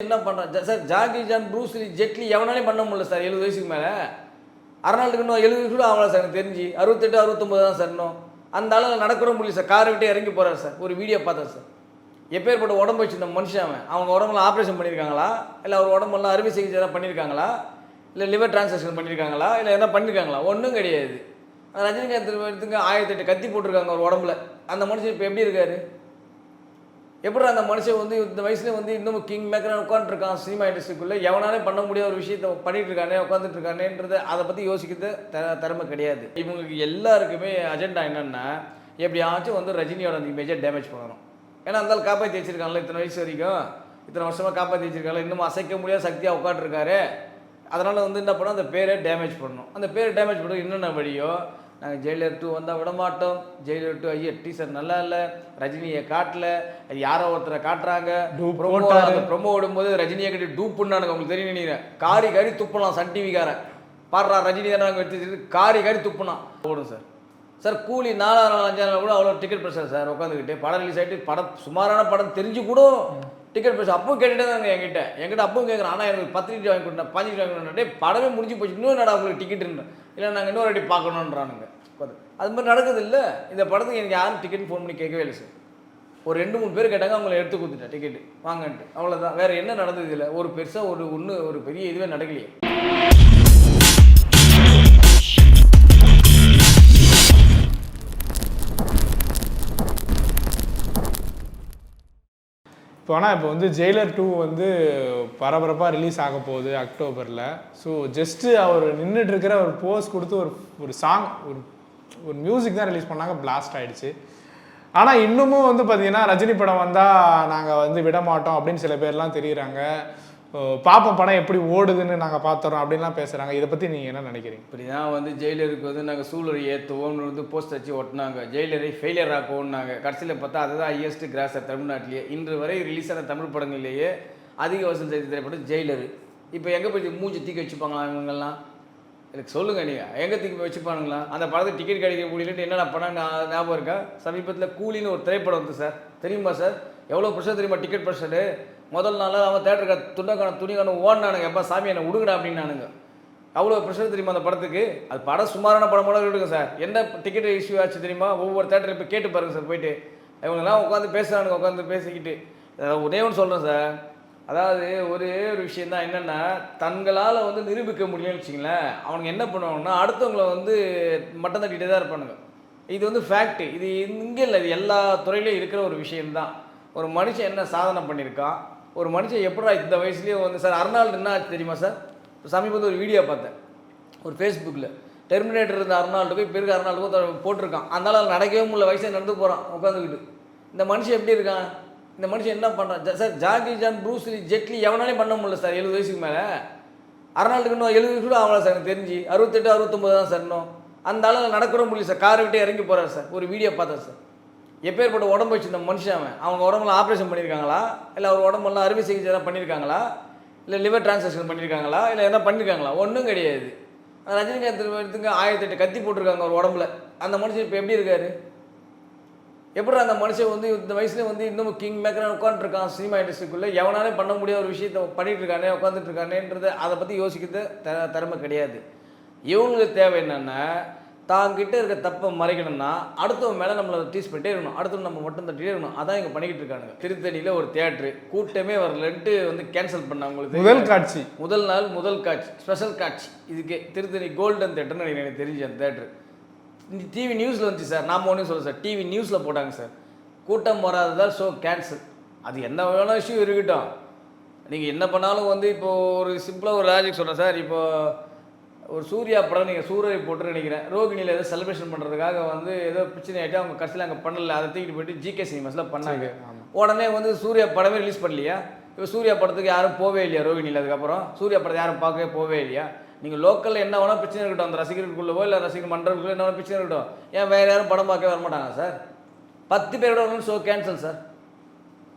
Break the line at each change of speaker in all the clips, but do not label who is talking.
என்ன பண்ணுறான் sir? Jackie Chan, Bruce Lee, Jet Li எவனாலையும் பண்ண முடியல சார் 70 வயசுக்கு மேலே. அர்னால்டுக்கு இன்னும் 70 வயசு கூட ஆகலாம் சார் எனக்கு தெரிஞ்சு. 68, 69 தான் சார் இன்னும். அந்த ஆள் நடக்கிற முடியல சார். காரை விட்டு இறங்கி போகிறார் சார். ஒரு வீடியோ பார்த்தேன் சார். எப்பேற்பட்ட உடம்பு வச்சுருந்த மனுஷன் அவங்க உடம்புல ஆப்ரேஷன் பண்ணியிருக்காங்களா, இல்லை அவர் உடம்பெல்லாம் அறுவை சிகிச்சை எதாவது பண்ணியிருக்காங்களா, இல்லை லிவர் டிரான்சாக்ஷன் பண்ணியிருக்காங்களா, இல்லை எதாவது பண்ணியிருக்காங்களா? ஒன்றும் கிடையாது. ரஜினிகாந்த் எடுத்துங்க 1008 கத்தி போட்டிருக்காங்க ஒரு உடம்புல. அந்த மனுஷன் இப்போ எப்படி இருக்காரு? எப்படி அந்த மனுஷன் வந்து இந்த வயசுல வந்து இன்னும் கிங் மேக்கராக உட்காந்துருக்கான் சினிமா இண்டஸ்ட்ரிக்குள்ளே? எவனாலே பண்ண முடியாத ஒரு விஷயத்த பண்ணிட்டு இருக்கானே, உட்காந்துட்டு இருக்கானேன்றது அதை பற்றி யோசிக்கிறது திறமை கிடையாது. இவங்களுக்கு எல்லாருக்குமே அஜெண்டா என்னென்னா, எப்படியாச்சும் வந்து ரஜினியோட அந்த இமேஜை டேமேஜ் பண்ணணும். ஏன்னா அந்த காப்பாற்றி வச்சிருக்காங்களா இத்தனை வயசு வரைக்கும், இத்தனை வருஷமாக காப்பாற்றி வச்சிருக்காங்களா, இன்னும் அசைக்க முடியாத சக்தியாக உட்காந்துருக்காரு. அதனால் வந்து என்ன பண்ணோம், அந்த பேரை டேமேஜ் பண்ணணும். அந்த பேரை டேமேஜ் பண்ணுறது என்னென்ன வழியோ, நாங்கள் ஜெயிலர் 2 வந்தால் விட மாட்டோம், ஜெயிலர் 2 ஐயா டீசர் நல்லா இல்லை, ரஜினியை காட்டல, அது யாரோ ஒருத்தரை காட்டுறாங்க, ப்ரொமோ விடும்போது ரஜினியை கட்டி டூப் பண்ணானுங்க. உங்களுக்கு தெரியும் நினைக்கிறேன். காரி காரி துப்பலாம் சன் டிவிக்காரன். பாடுறா ரஜினி தானே நாங்கள் எடுத்து காரி காரி துப்புனான் ஓடும் சார். சார் கூலி 4,000 நாள் 5,000 கூட அவ்வளோ டிக்கெட் பிரச்சனை சார். உட்காந்துக்கிட்டு படம் ரிலீஸ் ஆகிட்டு படம் சுமாரான படம் தெரிஞ்சு கூட டிக்கெட் பிரச்சனை அப்பவும் கேட்டுகிட்டே தாங்க என்கிட்ட அப்பவும் கேட்குறேன். ஆனால் எனக்கு 10 டிக்கெட் வாங்கி கொடுத்தேன், 15 டிக்கெட் வாங்கி கொடுத்தேன். படமே முடிஞ்சு போச்சு, இன்னும் நடா உங்களுக்கு டிக்கெட்டுன்னு இல்லை, நாங்கள் இன்னொரு அடி பார்க்கணுன்றானுங்க. அது மாதிரி நடக்குது இல்லை. இந்த படத்துக்கு எனக்கு யாரும் டிக்கெட் ஃபோன் பண்ணி கேட்கவே இல்லை சார். ஒரு 2-3 பேர் கேட்டாங்க, அவங்கள எடுத்து கொடுத்துட்டேன் டிக்கெட்டு வாங்கன்ட்டு. அவ்வளோதான். வேறு என்ன நடந்தது இல்லை. ஒரு பெருசாக ஒரு பெரிய இதுவே நடக்கலையே.
இப்போ வந்து ஜெயிலர் 2 வந்து பரபரப்பாக ரிலீஸ் ஆக போகுது அக்டோபரில். ஸோ ஜஸ்ட்டு அவர் நின்றுட்டு இருக்கிற ஒரு போஸ் கொடுத்து ஒரு சாங் ஒரு மியூசிக் தான் ரிலீஸ் பண்ணாங்க, பிளாஸ்ட் ஆகிடுச்சு. ஆனால் இன்னமும் வந்து பார்த்தீங்கன்னா ரஜினி படம் வந்தால் நாங்கள் வந்து விட மாட்டோம் அப்படின்னு சில பேர்லாம் தெரியுறாங்க. பாப்போம் படம் எப்படி ஓடுதுன்னு நாங்கள் பார்த்துறோம் அப்படின்லாம் பேசுகிறாங்க. இதை பற்றி நீங்கள் என்ன நினைக்கிறீங்க?
இப்படி தான் வந்து ஜெயிலருக்கு வந்து நாங்கள் சூழலை ஏற்றுவோம்னு வந்து போஸ்ட் வச்சு ஒட்டினாங்க. ஜெயிலரை ஃபெயிலியர் ஆக்குவோம்னாங்க. கடைசியில் பார்த்தா அதுதான் ஹையஸ்ட் கிராஸர் தமிழ்நாட்டிலேயே. இன்று வரை ரிலீஸ் ஆன தமிழ் படங்கள்லேயே அதிக வசூல் செய்த திரைப்படம் ஜெயிலரு. இப்போ எங்கே போய் மூஞ்சி தூக்கி வச்சுப்பாங்களா இவங்கெல்லாம்? எனக்கு சொல்லுங்கள், நீங்கள் எங்கே தூக்கி வச்சுப்பானுங்களா? அந்த படத்துக்கு டிக்கெட் கிடைக்க முடியலன்ட்டு என்னென்ன படம் ஞாபகம் இருக்கா? சமீபத்தில் கூலின்னு ஒரு திரைப்படம் வந்து சார், தெரியுமா சார்? எவ்வளோ ப்ரெஷர் தெரியுமா? Ticket pressure. முதல் நாள் அவன் தேட்டருக்கு துணிக்கான ஓடினானுங்க, எப்போ சாமி என்னை விடுங்கடா அப்படின்னானுங்க. அவ்வளோ ப்ரெஷர் தெரியுமா அந்த படத்துக்கு? அது படம் சுமாரான படம் கூட விடுங்க சார். என்ன டிக்கெட் இஷ்யூ ஆச்சு தெரியுமா? ஒவ்வொரு தேட்டரில் இப்போ கேட்டு பாருங்கள் சார். போயிட்டு இவங்கெல்லாம் உட்காந்து பேசுகிறானுங்க, உட்காந்து பேசிக்கிட்டு. ஒரே ஒன்று சொல்கிறேன் சார், அதாவது ஒரே ஒரு விஷயந்தான் என்னென்னா, தங்களால் வந்து நிரூபிக்க முடியும்னு வச்சிங்களேன், அவனுங்க என்ன பண்ணுவாங்கன்னா அடுத்தவங்களை வந்து மட்டம் தட்டிகிட்டே தான் இருப்பானுங்க. இது வந்து ஃபேக்ட்டு. இது இங்கே இல்லை, இது எல்லா துறையிலையும் இருக்கிற ஒரு விஷயந்தான். ஒரு மனுஷன் என்ன சாதனை பண்ணியிருக்கான், ஒரு மனுஷன் எப்படா இந்த வயசுலேயே வந்து சார் அர்னால்டு என்ன ஆச்சு தெரியுமா சார்? சமீபத்தில் ஒரு வீடியோ பார்த்தேன் ஒரு ஃபேஸ்புக்கில். டெர்மினேட்டர் இருந்த அர்னால்டுக்கும் இப்போ இருக்க அர்னால்டுக்கும் போட்டிருக்கான். அதனால நடக்கவே முடியல, வயசே நடந்து போகிறான் உட்காந்துக்கிட்டு. இந்த மனுஷன் எப்படி இருக்கான்? இந்த மனுஷன் என்ன பண்ணுறான் sir? Jackie Chan, Bruce Lee, Jet Li எவனாலையும் பண்ண முடியல சார் 70 வயசுக்கு மேலே. அர்னால்டுக்கு இன்னும் 70 வயசு கூட ஆகலாம் சார் எனக்கு தெரிஞ்சு. 68, 69 தான் சார் இன்னும். அந்த ஆள் நடக்கிற முடியல சார். காரை விட்டு இறங்கி போகிறார் சார். ஒரு வீடியோ பார்த்தேன் சார். எப்பேற்பட்ட உடம்பு வச்சுருந்த மனுஷன் அவங்க உடம்புல ஆப்ரேஷன் பண்ணியிருக்காங்களா, இல்லை அவர் உடம்பெல்லாம் அறுவை சிகிச்சை எதாவது பண்ணியிருக்காங்களா, இல்லை லிவர் டிரான்சாக்ஷன் பண்ணியிருக்காங்களா, இல்லை எதாவது பண்ணியிருக்காங்களா? ஒன்றும் கிடையாது. ரஜினிகாந்த் எடுத்துங்க 1008 கத்தி போட்டிருக்காங்க ஒரு உடம்புல. அந்த மனுஷன் இப்போ எப்படி இருக்காரு? எப்படி அந்த மனுஷன் வந்து இந்த வயசுல வந்து இன்னும் கிங் மேக்கராக உட்காந்துருக்கான் சினிமா இண்டஸ்ட்ரிக்குள்ளே? எவனாலே பண்ண முடியாத ஒரு விஷயத்த பண்ணிட்டு இருக்கானே, உட்காந்துட்டு இருக்கானேன்றது அதை பற்றி யோசிக்கிறது திறமை கிடையாது. இவங்களுக்கு தேவை என்னென்னா, தாங்கிட்ட இருக்க தப்பை மறைக்கணும்னா அடுத்தவங்க மேலே நம்மளை டீஸ் பண்ணிட்டே இருக்கணும், அடுத்தவங்க நம்ம மட்டும் தட்டிகிட்டே இருக்கணும். அதான் இங்கே பண்ணிக்கிட்டு இருக்கானுங்க. திருத்தணியில் ஒரு தியேட்ரு கூட்டமே வரலன்ட்டு வந்து கேன்சல் பண்ணாங்க. உங்களுக்கு முதல் நாள் முதல் காட்சி ஸ்பெஷல் காட்சி இதுக்கே திருத்தணி கோல்டன் தேட்டர்னு எனக்கு தெரிஞ்சு அந்த தேட்ரு. டிவி நியூஸில் வந்துச்சு சார். நாம் ஒன்றும் சொல்ல சார், டிவி நியூஸில் போட்டாங்க சார். கூட்டம் வராததால் ஷோ கேன்சல். அது என்ன வேணால் இஷ்யூ இருக்கட்டும், நீங்கள் என்ன பண்ணாலும் வந்து இப்போது ஒரு சிம்பிளாக ஒரு லாஜிக் சொல்கிறேன் சார். இப்போது ஒரு சூர்யா படம் நீங்கள் சூரியரை போட்டு நினைக்கிறேன், ரோகிணியில் ஏதோ செலிப்ரேஷன் பண்ணுறதுக்காக வந்து ஏதோ பிரச்சனை ஆகிட்டு அவங்க கடைசியில் அங்கே பண்ணல, அதை தூக்கிட்டு போய்ட்டு ஜிகே சினிமாஸில் பண்ணாங்க. உடனே வந்து சூர்யா படமே ரிலீஸ் பண்ணலையா? இப்போ சூர்யா படத்துக்கு யாரும் போவே இல்லையா ரோகிணியில்? அதுக்கப்புறம் சூர்யா படத்தை யாரும் பார்க்கவே போவே இல்லையா? நீங்கள் லோக்கலில் என்ன வேணால் பிரச்சனை இருக்கட்டும், அந்த ரசிகர்களுக்குள்ளவோ இல்லை ரசிகர் மன்றங்களுக்குள்ளே என்ன வேணால் பிரச்சனை இருக்கட்டும், ஏன் வேறு யாரும் படம் பார்க்க வரமாட்டாங்க சார்? 10 பேரோட வரணும், ஷோ கேன்சல் சார்.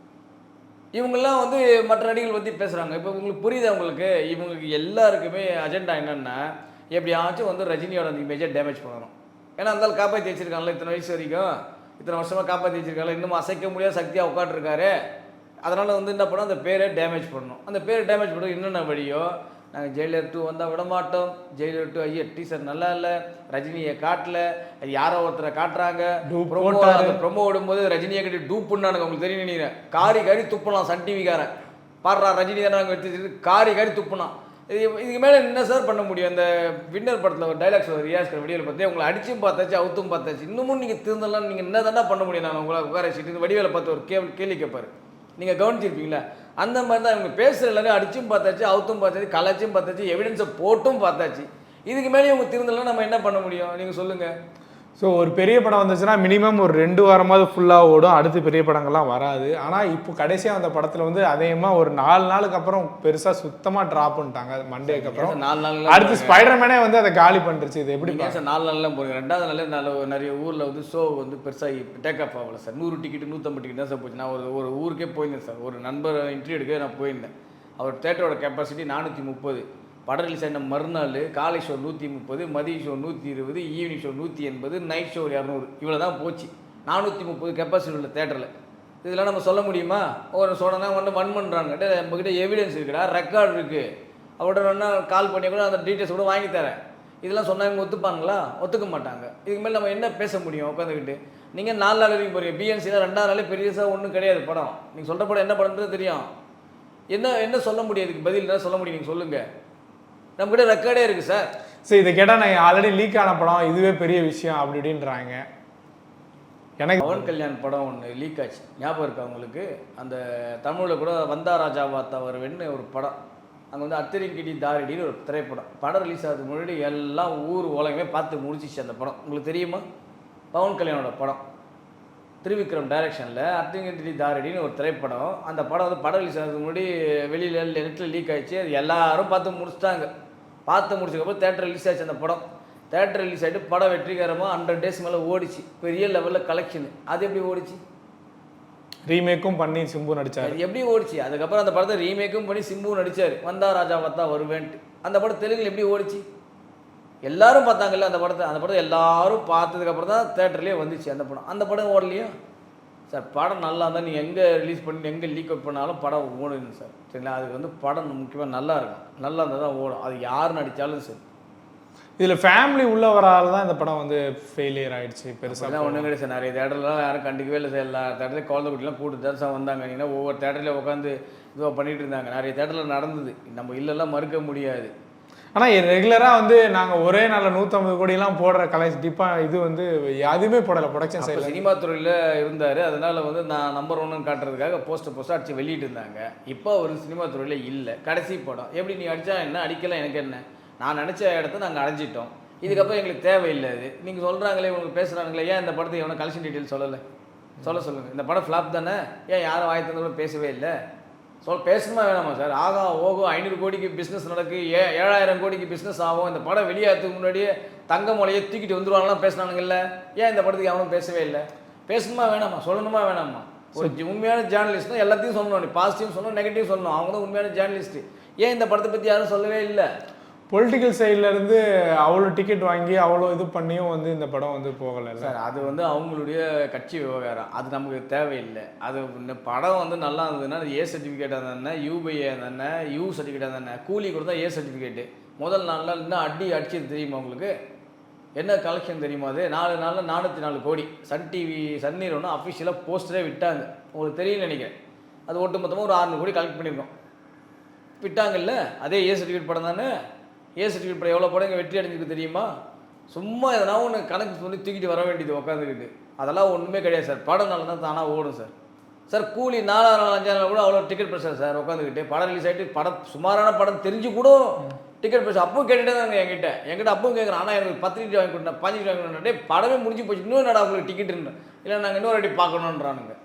இவங்கெல்லாம் வந்து மற்ற நடிகர்கள் பற்றி பேசுகிறாங்க. இப்போ உங்களுக்கு புரியுது அவங்களுக்கு? இவங்களுக்கு எல்லாருக்குமே அஜெண்டா என்னென்னா, எப்படியாச்சும் வந்து ரஜினியோட அந்த இமேஜை டேமேஜ் பண்ணணும். ஏன்னா அந்த காப்பாற்றி வச்சுருக்காங்களா இத்தனை வயசு வரைக்கும், இத்தனை வருஷமாக காப்பாற்றி வச்சுருக்காங்களா, இன்னும் அசைக்க முடியாத சக்தியாக உட்காந்துருக்காரு. அதனால் வந்து என்ன பண்ணோம், அந்த பேரை டேமேஜ் பண்ணணும். அந்த பேரை டேமேஜ் பண்ணுறது என்னென்ன வழியோ, நாங்கள் ஜெயிலர் 2 வந்தால் விட மாட்டோம். ஜெயிலர் 2 ஐயா டீசர் நல்லா இல்லை, ரஜினியை காட்டல, அது யாரோ ஒருத்தரை காட்டுறாங்க. அந்த ப்ரொமோ விடும்போது ரஜினியை கட்டி டூப் பண்ணானுங்க. உங்களுக்கு தெரியும் நினைக்கிறேன். காரி துப்பலாம் சன் டிவிக்காரன். பாடுறா ரஜினி தானே நாங்கள் எடுத்து காரி துப்புனான். இதுக்கு மேலே என்ன சார் பண்ண முடியும்? அந்த வின்னர் படத்தில் ஒரு டைலாக்ஸ் ரியாஸ்கிற வடிவேலை பார்த்து உங்களை அடிச்சும் பார்த்தாச்சு அவுத்தும் பார்த்தாச்சு, இன்னமும் நீங்கள் திருந்தலாம், நீங்கள் என்ன தானே பண்ண முடியும்? நான் உங்களை உட்கார வச்சுட்டு வடிவேலை பார்த்து ஒரு கேள்வி கேட்பாரு, நீங்கள் கவனிச்சிருப்பீங்களா? அந்த மாதிரி தான் இவங்க பேசுகிற எல்லாரும் அடிச்சும் பார்த்தாச்சு அவுத்தும் பார்த்தாச்சு கலாச்சும் பார்த்தாச்சு எவிடன்ஸை போட்டும் பார்த்தாச்சு. இதுக்கு மேலே இவங்க திருந்தலாம் நம்ம என்ன பண்ண முடியும்? நீங்கள் சொல்லுங்கள்.
ஸோ ஒரு பெரிய படம் வந்துச்சுன்னா மினிமம் ஒரு 2 வாரமாவது ஃபுல்லாக ஓடும், அடுத்து பெரிய படங்கள்லாம் வராது. ஆனால் இப்போ கடைசியாக அந்த படத்தில் வந்து அதிகமாக ஒரு 4 நாளுக்கு அப்புறம் பெருசாக சுத்தமாக ட்ராப் பண்ணிட்டாங்க. மண்டேக்கு அப்புறம்
4 நாள்
அடுத்து ஸ்பைடர்மேனே வந்து அதை காலி பண்ணுறச்சு. இது எப்படி
சார் 4 நாள்லாம் போடுங்க? 2வது நாள் நிறைய ஊரில் வந்து ஷோ வந்து பெருசாக டேக் ஆஃப் ஆகல சார். 100 டிக்கெட்டு 150 டிக்கெட் தான் சார் போச்சு. நான் ஒரு ஊருக்கே போயிருந்தேன் சார். ஒரு நண்பர் இன்டர்வியூ எடுக்க நான் போயிருந்தேன். அவர் தேட்டரோட கெப்பாசிட்டி 430. படம் ரிலீஸ் ஆகின மறுநாள் காலை ஷோ 130, மதிய show 120, evening show 180, night show 200. இவ்வளோ தான் போச்சு. 430 கெப்பாசிட்டி உள்ள தேட்டரில். இதெல்லாம் நம்ம சொல்ல முடியுமா? ஒரு சொன்னால் வந்து வன் பண்ணுறாங்க. நம்மக்கிட்ட எவிடன்ஸ் இருக்குடா, ரெக்கார்டு இருக்குது. அவரோட வேணா கால் பண்ணி கூட அந்த டீட்டெயில்ஸ் கூட வாங்கி தரேன். இதெல்லாம் சொன்னால் இவங்க ஒத்துப்பாங்களா? ஒத்துக்க மாட்டாங்க. இதுக்கு மேலே நம்ம என்ன பேச முடியும் உட்காந்துக்கிட்டு? நீங்கள் 4 நாள் வரைக்கும் போகிறீங்க. பிஎன்சியில் 2வது நாளே பெரியசாக ஒன்றும் கிடையாது படம். நீங்கள் சொல்கிற படம் என்ன படம்ன்றது தெரியும். என்ன சொல்ல முடியும்? இதுக்கு பதில் என்ன சொல்ல முடியும்? நீங்கள் சொல்லுங்கள். நம்மகிட்ட ரெக்கார்டே இருக்குது சார்.
சரி, இதை கேட்டால் நான் ஆல்ரெடி லீக் ஆன படம், இதுவே பெரிய விஷயம் அப்படி இப்படின்றாங்க. எனக்கு
பவன் கல்யாண் படம் ஒன்று லீக் ஆச்சு, ஞாபகம் இருக்கா உங்களுக்கு? அந்த தமிழில் கூட வந்தா ராஜா வாத்தா வருவேன்னு ஒரு படம். அங்கே வந்து அத்திரிக்கிடி தாரிடின்னு ஒரு திரைப்படம். படம் ரிலீஸ் ஆகுது முன்னாடி எல்லாம் ஊர் உலகமே பார்த்து முடிச்சிச்சு அந்த படம். உங்களுக்கு தெரியுமா? பவன் கல்யாணோட படம், திருவிக்ரம் டைரக்ஷனில் அத்திரிக்கிடி தாரிடின்னு ஒரு திரைப்படம். அந்த படம் வந்து படம் ரிலீஸ் ஆகுது முன்னாடி வெளியில் நெட்டில் லீக் ஆகிடுச்சு. அது எல்லாரும் பார்த்து முடிச்சிட்டாங்க. பார்த்து முடிச்சதுக்கப்புறம் தேட்டர் ரிலீஸ் ஆச்சு. அந்த படம் தேட்டர் ரிலீஸ் ஆகிட்டு படம் வெற்றிகரமாக 100 டேஸ் மேலே ஓடிச்சு. பெரிய லெவலில் கலெக்ஷனு. அது எப்படி ஓடிச்சு?
ரீமேக்கும் பண்ணி சிம்பு நடித்தார்.
எப்படி ஓடிச்சு? அதுக்கப்புறம் அந்த படத்தை ரீமேக்கும் பண்ணி சிம்பு நடித்தார். வந்தா ராஜாவாத்தா வருவேன்ட்டு. அந்த படம் தெலுங்கில் எப்படி ஓடிச்சு? எல்லாரும் பார்த்தாங்கல்ல அந்த படத்தை. அந்த படத்தை எல்லாரும் பார்த்ததுக்கப்புறம் தான் தேட்டர்லேயே வந்துச்சு அந்த படம். அந்த படம் ஓடலையா சார்? படம் நல்லா இருந்தால் நீங்கள் எங்கே ரிலீஸ் பண்ணி எங்கே லீக் அவுட் பண்ணாலும் படம் ஓடுங்க சார். சரிங்களா? அதுக்கு வந்து படம் முக்கியமாக நல்லா இருக்கும். நல்லா இருந்தால் தான் ஓடும். அது யார் நடித்தாலும் சரி.
இதில் ஃபேமிலி உள்ள வரால் தான் இந்த படம் வந்து ஃபெயிலியர் ஆகிடுச்சு. பெருசாக
ஒன்றும் கிடையாது சார். நிறைய தேட்டர்லாம் யாரும் கண்டிக்கவே இல்லை சார். எல்லா தேட்டர்லேயும் குழந்தை குட்டிலாம் கூட்டு தான் சார் வந்தாங்க. ஏன்னா ஒவ்வொரு தேட்டர்லேயும் உட்காந்து இதுவாக பண்ணிகிட்டு இருந்தாங்க. நிறைய தேட்டரில் நடந்தது. நம்ம இல்லைலாம் மறுக்க முடியாது.
ஆனால் ரெகுலராக வந்து நாங்கள் ஒரே நாளில் 150 கோடியெல்லாம் போடுற டிப்பாக இது வந்து எதுவுமே போடலை. ப்ரொடக்ஷன் சைடில்
சினிமா துறையில் இருந்தார். அதனால் வந்து நான் நம்பர் 1 காட்டுறதுக்காக போஸ்டர் அடித்து வெளியிட்டு இருந்தாங்க. இப்போ அவர் சினிமா துறையில் இல்லை. கடைசி படம் எப்படி நீ அடித்தா என்ன, அடிக்கலாம் எனக்கு என்ன? நான் நினச்ச இடத்த நாங்கள் அடைஞ்சிட்டோம். இதுக்கப்புறம் எங்களுக்கு தேவையில்லை. அது நீங்கள் சொல்கிறாங்களே, உங்களுக்கு பேசுகிறாங்களே, ஏன் இந்த படத்தை எவனோ கலெக்ஷன் டீட்டெயில் சொல்லுங்கள். இந்த படம் ஃப்ளாப் தானே, ஏன் யாரும் வாய் தந்தவங்களும் பேசவே இல்லை? பேசணுமா வேணாமா சார்? ஆகா ஓகோ 500 கோடிக்கு பிஸ்னஸ் நடக்கு, 7000 கோடிக்கு பிஸ்னஸ் ஆகும். இந்த படம் வெளியாகிறதுக்கு முன்னாடியே தங்க மொழியை தூக்கிட்டு வந்துடுவாங்கலாம் பேசினானுங்கல்ல. ஏன் இந்த படத்துக்கு அவனும் பேசவே இல்லை? பேசணுமா வேணாமா? சொல்லணுமா வேணாமா? ஒரு உண்மையான ஜேர்னலிஸ்ட் தான் எல்லாத்தையும் சொல்லணும். நீ பாசிட்டிவ் சொல்லணும், நெகட்டிவ் சொல்லணும். அவங்க தான் உண்மையான ஜேர்னலிஸ்ட்டு. ஏன் இந்த படத்தை பற்றி யாரும் சொல்லவே இல்லை?
பொலிட்டிக்கல் சைட்லேருந்து அவ்வளோ டிக்கெட் வாங்கி அவ்வளோ இது பண்ணியும் வந்து இந்த படம் வந்து போகலை
சார். அது வந்து அவங்களுடைய கட்சி விவகாரம். அது நமக்கு தேவையில்லை. அது இந்த படம் வந்து நல்லா இருந்ததுன்னா அது ஏ சர்டிஃபிகேட்டாக தானே, யூபிஏ தானே, யூ சர்டிஃபிகேட்டாக தானே. கூலி கொடுத்தா ஏ சர்டிஃபிகேட்டு. முதல் 4 நாள் இன்னும் அடிச்சது தெரியுமா உங்களுக்கு? என்ன கலெக்ஷன் தெரியுமா? அது 4 நாளில் 404 கோடி. சன் டிவி சன்னீர் ஒன்று அஃபிஷியலாக போஸ்டரே விட்டாங்க. உங்களுக்கு தெரியும்னு நினைக்கிறேன். அது ஒட்டுமொத்தமாக ஒரு 600 கோடி கலெக்ட் பண்ணியிருக்கோம். விட்டாங்கல்ல. அதே ஏ சர்டிஃபிகேட் படம் தானே. ஏ சர்டிஃபிகேட் படம் எவ்வளோ படம் வெற்றி அடைஞ்சிருக்கு தெரியுமா? சும்மா எதனா ஒன்று கணக்கு சொல்லி தூக்கிட்டு வர வேண்டியது உட்காந்துக்கிட்டு. அதெல்லாம் ஒன்றுமே கிடையாது சார். படம் நல்லா தான் தானாக ஓடும் சார். சார் கூலி 4 நாள் 5 நாள் கூட அவ்வளோ டிக்கெட் ப்ரெஷர் சார். உட்காந்துக்கிட்டு படம் ரிலீஸ் ஆகிட்டு படம் சுமாரான படம் தெரிஞ்சு கூட டிக்கெட் ப்ரெஷர். அப்பவும் கேட்டுகிட்டே தாங்க என்கிட்ட அப்பவும் கேட்குறேன். ஆனால் எனக்கு 10 டிக்கெட் வாங்கி கொடுத்தேன், 15 வாங்கி கொடுத்தேன். படமே முடிஞ்சு போச்சு, இன்னும் என்னடா உங்களுக்கு டிக்கெட்டுன்னு. இல்லை நாங்கள் இன்னொரு வாட்டி பார்க்கணுன்றானுங்க.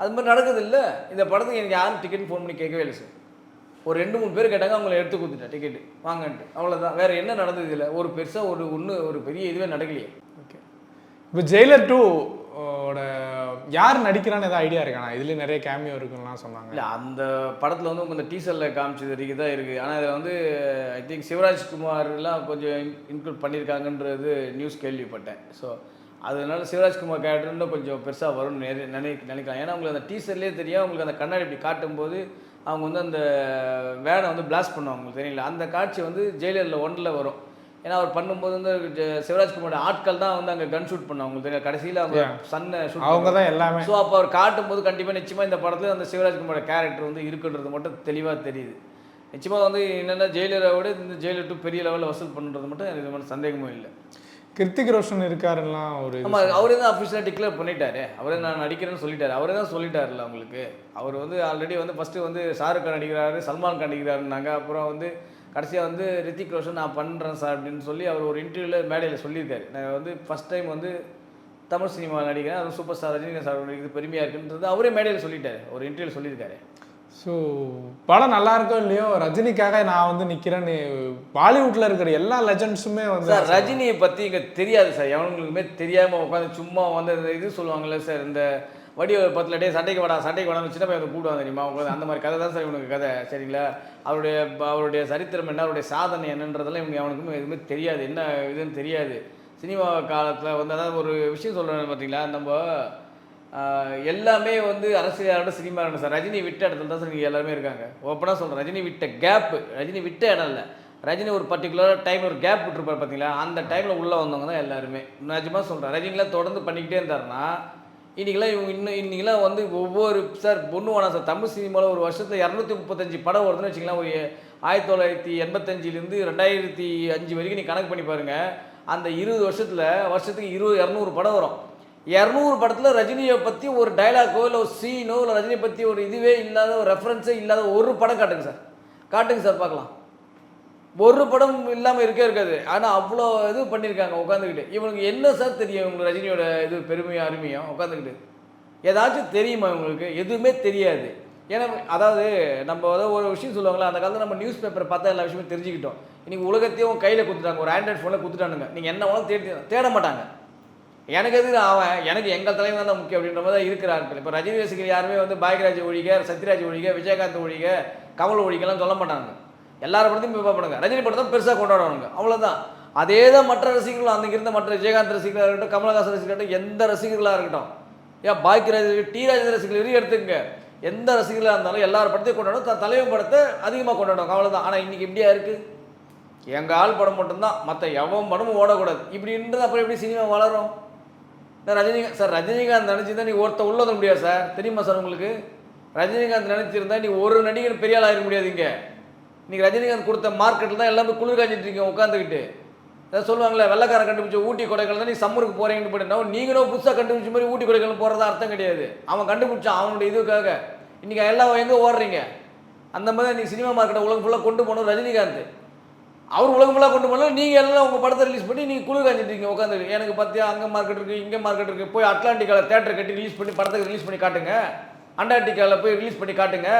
அது மாதிரி நடக்குது இல்லை. இந்த படத்துக்கு எனக்கு யாரும் டிக்கெட் ஃபோன் பண்ணி கேட்கவே இல்லை சார். ஒரு 2-3 பேர் கேட்டாங்க, அவங்கள எடுத்து கொடுத்துட்டேன் டிக்கெட்டு வாங்கன்ட்டு. அவ்வளோதான். வேறு என்ன நடந்தது இல்லை. ஒரு பெருசாக ஒரு பெரிய இதுவே நடக்கலையே.
ஓகே. இப்போ ஜெயிலர் 2 யார் நடிக்கிறான்னு ஏதாவது ஐடியா இருக்காண்ணா? இதுலேயும் நிறைய கேமியோ இருக்குன்னுலாம் சொன்னாங்க.
இல்லை அந்த படத்தில் வந்து கொஞ்சம் டீசரில் காமிச்சது வரைக்கும் தான் இருக்குது. ஆனால் இதில் வந்து ஐ திங்க் சிவராஜ்குமார்லாம் கொஞ்சம் இன்க்ளூட் பண்ணியிருக்காங்கன்றது நியூஸ் கேள்விப்பட்டேன். ஸோ அதனால சிவராஜ்குமார் கேரக்டர் இன்னும் கொஞ்சம் பெருசாக வரும்னு நினைக்கலாம். ஏன்னா உங்களுக்கு அந்த டீசர்லேயே தெரியும், அவங்களுக்கு அந்த கண்ணாடி இப்படி காட்டும்போது அவங்க வந்து அந்த வேனை வந்து பிளாஸ்ட் பண்ணுவாங்க, உங்களுக்கு தெரியல. அந்த காட்சி வந்து ஜெயிலரில் 1 வரும். ஏன்னா அவர் பண்ணும்போது வந்து சிவராஜ்குமாரோட ஆட்கள் தான் வந்து அங்கே கன் ஷூட் பண்ணுவாங்க, உங்களுக்கு தெரியும். கடைசியில் அவங்க சன்னை ஷூட்
அவங்க தான் எல்லாமே.
ஸோ அப்போ அவர் காட்டும்போது கண்டிப்பாக நிச்சயமாக இந்த படத்தில் அந்த சிவராஜ்குமாரோட கேரக்டர் வந்து இருக்குன்றது மட்டும் தெளிவாக தெரியுது. நிச்சயமாக வந்து என்னென்னா ஜெயிலரை விட இந்த ஜெயிலர் 2 பெரிய லெவலில் வசூல் பண்ணுறது மட்டும் எனக்கு இது மட்டும் சந்தேகமும் இல்லை.
கிருத்திக் ரோஷன் இருக்காருலாம் ஒரு
ஆமாம், அவரே தான் அஃபிஷியலாக டிக்ளேர் பண்ணிட்டாரு. அவரே நான் நடிக்கிறேன்னு சொல்லிட்டாரு. அவரே தான் சொல்லிட்டாருல்ல உங்களுக்கு. அவர் வந்து ஆல்ரெடி வந்து ஃபஸ்ட்டு வந்து ஷாருக் கான் நடிக்கிறாரு, சல்மான் கான் நடிக்கிறாருன்னாங்க. அப்புறம் வந்து கடைசியாக வந்து ரித்திக் ரோஷன் நான் பண்ணுறேன் சார் அப்படின்னு சொல்லி அவர் ஒரு இன்டர்வியூவில் மேடையில் சொல்லியிருக்காரு. நான் வந்து ஃபஸ்ட் டைம் வந்து தமிழ் சினிமா நடிக்கிறேன், அது சூப்பர் ஸ்டார் ரஜினிகாந்த் சார் நடிக்கிறது பெருமையாக இருக்குன்றது அவரே மேடையில் சொல்லிட்டாரு, ஒரு இன்டர்வியூவில் சொல்லியிருக்காரு.
ஸோ படம் நல்லா இருக்கோ இல்லையோ, ரஜினிக்காக நான் வந்து நிற்கிறேன்னு பாலிவுட்டில் இருக்கிற எல்லா லெஜண்ட்ஸுமே வந்து
சார் ரஜினியை பற்றி இங்கே தெரியாது சார், எவனுங்களுக்குமே தெரியாமல் உட்காந்து சும்மா வந்து இது சொல்லுவாங்கள்ல சார், இந்த வடிவ பத்தில் டே சண்டைக்கு வாடான்னு சின்ன பையன் கூப்பிடுவாங்க தெரியுமா, உங்களுக்கு அந்த மாதிரி கதை தான் சார் இவனுக்கு கதை, சரிங்களா? அவருடைய சரித்திரம் என்ன, அவருடைய சாதனை என்னன்றதெல்லாம் இவங்க அவனுக்குமே எதுவுமே தெரியாது, என்ன இதுன்னு தெரியாது. சினிமா காலத்தில் வந்து அதாவது ஒரு விஷயம் சொல்கிறேன் பார்த்தீங்களா, நம்ம எல்லாமே வந்து அரசியலோட சினிமா இருக்கணும் சார். ரஜினி விட்ட இடத்துல தான் சார் நீங்கள் எல்லாருமே இருக்காங்க. ஓப்பனாக சொல்கிறேன், ரஜினி விட்ட கேப்பு, ரஜினி விட்ட இடம் இல்லை, ரஜினி ஒரு பர்டிகுலர் டைம் ஒரு கேப் விட்டுருப்பார் பார்த்தீங்களா, அந்த டைமில் உள்ளே வந்தவங்க தான் எல்லாருமே. நிஜமாக சொல்கிறேன், ரஜினிலாம் தொடர்ந்து பண்ணிக்கிட்டே இருந்தாருன்னா இன்றைக்கெலாம் இன்றைக்கெலாம் வந்து ஒவ்வொரு சார் பொண்ணு வேணாம் சார், தமிழ் சினிமாவில் ஒரு வருஷத்தில் 235 படம் வருதுன்னு வச்சிங்களேன். ஒரு 1985லேருந்து 2005 வரைக்கும் நீ கணக்கு பண்ணி பாருங்கள். அந்த 20 வருஷத்துக்கு 200 படம் வரும். 200 படத்தில் ரஜினியை பற்றி ஒரு டைலாக்கோ இல்லை ஒரு சீனோ இல்லை ரஜினியை பற்றி ஒரு இதுவே இல்லாத ஒரு ரெஃபரன்ஸே இல்லாத ஒரு படம் காட்டுங்க சார் பார்க்கலாம். ஒரு படம் இல்லாமல் இருக்காது. ஆனால் அவ்வளோ இது பண்ணியிருக்காங்க உட்காந்துக்கிட்டு. இவனுக்கு என்ன சார் தெரியும் இவங்களுக்கு ரஜினியோட இது பெருமையும் அருமையும்? உட்காந்துக்கிட்டு ஏதாச்சும் தெரியுமா இவங்களுக்கு? எதுவுமே தெரியாது. ஏன்னா அதாவது நம்ம அதாவது ஒரு விஷயம் சொல்லுவாங்களா, அந்த காலத்தில் நம்ம நியூஸ் பேப்பரை பார்த்தா எல்லா விஷயமும் தெரிஞ்சுக்கிட்டோம். இன்றைக்கி உலகத்தையும் கையில் கொடுத்துட்டாங்க, ஒரு ஆண்ட்ராய்ட் ஃபோனில் கொடுத்துட்டானுங்க. நீங்கள் என்ன வேணாலும் தேட மாட்டாங்க. எனக்கு எது எனக்கு எங்கள் தலைவர் தான் முக்கியம் அப்படின்ற மாதிரி தான் இருக்கிறார்கள். இப்போ ரஜினி ரசிகர் யாருமே வந்து பாக்யராஜ் ஒழிக, சத்யராஜ் ஒழிக, விஜயகாந்த் ஒழிக, கமல் ஒழிகெல்லாம் சொல்ல மாட்டாங்க. எல்லாரும் படத்தையும் போய் பார்ப்பாங்க. ரஜினி படம் தான் பெருசாக கொண்டாடுவாங்க, அவ்வளோதான். அதே தான் மற்ற ரசிகர்களும் அன்றைக்கி இருந்த மற்ற விஜயகாந்த் ரசிகர்களாக இருக்கட்டும், கமலஹாசன் ரசிகர்களாக இருக்கட்டும், எந்த ரசிகர்களாக இருக்கட்டும், ஏன் பாக்யராஜ் டி ராஜேந்திர ரசிகர்கள் வரையும் எடுத்துக்கங்க, எந்த ரசிகர்களாக இருந்தாலும் எல்லார் படத்தையும் கொண்டாடும், தன் தலைவர் படத்தை அதிகமாக கொண்டாடுவாங்க, அவ்வளோதான். ஆனால் இன்றைக்கி இப்படியா இருக்குது? எங்கள் ஆள் படம் மட்டும்தான், மற்ற எவன் படமும் ஓடக்கூடாது இப்படின்றது. அப்புறம் எப்படி சினிமா வளரும்? ரஜினிகாந்த் நினச்சி தான் நீ ஒருத்த உள்ள வர முடியாது சார், தெரியுமா சார் உங்களுக்கு? ரஜினிகாந்த் நினச்சிருந்தா நீ ஒரு நடிகர் பெரிய ஆள் ஆகிட முடியாது. இங்கே இன்றைக்கி ரஜினிகாந்த் கொடுத்த மார்க்கெட்டில் தான் எல்லாமே குளிர் காய்ச்சிட்டு இருக்கீங்க உட்காந்துக்கிட்டு. ஏதாவது சொல்லுவாங்களே, வெள்ளக்காரன் கண்டுபிடிச்ச ஊட்டி கொடைக்கானல் தான் நீ சம்மருக்கு போகிறீங்கன்னு போயிட்டா, நீங்களும் புதுசாக கண்டுபிடிச்ச மாதிரி ஊட்டி கொடைக்கானல் போகிறதா அர்த்தம் கிடையாது. அவன் கண்டுபிடிச்சான் அவனுடைய இதுக்காக. இன்றைக்கி எல்லாம் எங்கே ஓடுறீங்க? அந்த மாதிரி இன்றைக்கி சினிமா மார்க்கெட்டை உலகம் ஃபுல்லாக கொண்டு போனோம் ரஜினிகாந்த். அவர் உலகம் ஃபுல்லாக கொண்டு போனாலும் நீங்கள் எல்லாம் உங்கள் படத்தை ரிலீஸ் பண்ணி நீங்கள் குளிர் காய்ச்சிட்டு உட்காந்து. எனக்கு பார்த்தியா அங்கே மார்க்கெட் இருக்குது, இங்கே மார்க்கெட் இருக்குது, போய் அட்லாண்டிக்காவில் தேட்டர் கட்டி ரிலீஸ் பண்ணி படத்துக்கு ரிலீஸ் பண்ணி காட்டுங்க. அண்டார்டிகாவில் போய் ரிலீஸ் பண்ணி காட்டுங்க.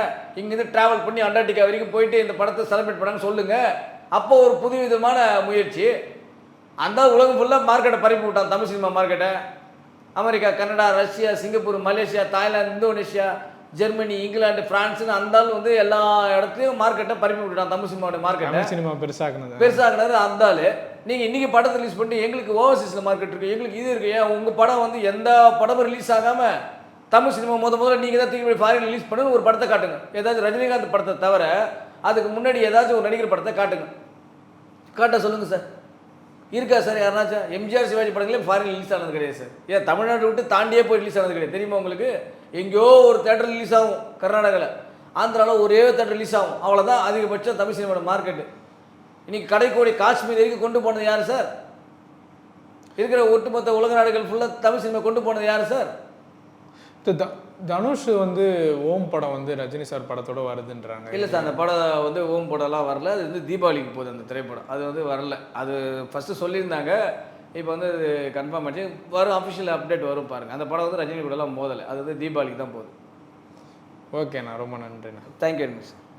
இங்கேருந்து ட்ராவல் பண்ணி அண்டார்டிகா வரைக்கும் போயிட்டு இந்த படத்தை செலிப்ரேட் பண்ணான்னு சொல்லுங்கள். அப்போ ஒரு புது விதமான முயற்சி. அந்த உலகம் ஃபுல்லாக மார்க்கெட்டை பரப்பி விட்டான், தமிழ் சினிமா மார்க்கெட்டை. America, Canada, Russia, Singapore, Malaysia, Thailand, Indonesia, Germany, England, பிரான்ஸ்னு அந்தாலும் வந்து எல்லா இடத்துலையும் மார்க்கெட்டை பரப்பி விட்டுட்டான் தமிழ் சினிமாவோட மார்க்கெட்டை.
சினிமா பெருசாகினது
அந்தாலும். நீங்கள் இன்றைக்கி படத்தை ரிலீஸ் பண்ணி எங்களுக்கு ஓவர்சீஸில் மார்க்கெட் இருக்குது, எங்களுக்கு இது இருக்குது. ஏன் உங்கள் படம் வந்து எந்த படமும் ரிலீஸ் ஆகாமல் தமிழ் சினிமா முதல்ல நீங்கள் தான் தூக்கி ஃபாரின் ரிலீஸ் பண்ணி ஒரு படத்தை காட்டுங்க. ஏதாச்சும் ரஜினிகாந்த் படத்தை தவிர அதுக்கு முன்னாடி ஏதாச்சும் ஒரு நடிகர் படத்தை காட்டுங்க. காட்ட சொல்லுங்கள் சார். இருக்கா சார் யாருனாச்சும்? எம்ஜிஆர், சிவாஜி படங்களே ஃபாரின் ரிலீஸ் ஆனது கிடையாது சார். ஏன் தமிழ்நாட்டை விட்டு தாண்டியே போய் ரிலீஸ் ஆனது கிடையாது, தெரியுமா உங்களுக்கு? எங்கேயோ ஒரு தேட்டர் ரிலீஸ் ஆகும் கர்நாடகாவில், ஆந்திராவில் ஒரே தேட்டர் ரிலீஸ் ஆகும், அவ்வளோதான் அதிகபட்சம் தமிழ் சினிமாவோட மார்க்கெட்டு. இன்றைக்கி கடைக்கோடி காஷ்மீர் வரைக்கும் கொண்டு போனது யார் சார்? இருக்கிற ஒட்டுமொத்த உலக நாடுகள் ஃபுல்லாக தமிழ் சினிமா கொண்டு போனது யார் சார்?
தனுஷ் வந்து ஓம் படம் வந்து ரஜினி சார் படத்தோட வருதுன்றாங்க.
இல்லை சார், அந்த படம் வந்து ஓம் படம்லாம் வரல. அது வந்து தீபாவளிக்கு போகுது அந்த திரைப்படம். அது வந்து வரல. அது ஃபஸ்ட்டு சொல்லியிருந்தாங்க, இப்போ வந்து கன்ஃபார்ம் ஆச்சு, வரும் அஃபிஷியல் அப்டேட் வரும் பாருங்கள். அந்த படம் வந்து ரஜினி கூடலாம் மோதலை, அது வந்து தீபாவளிக்கு தான் போகுது.
ஓகேண்ணா, ரொம்ப நன்றிண்ணா.
Thank you very much.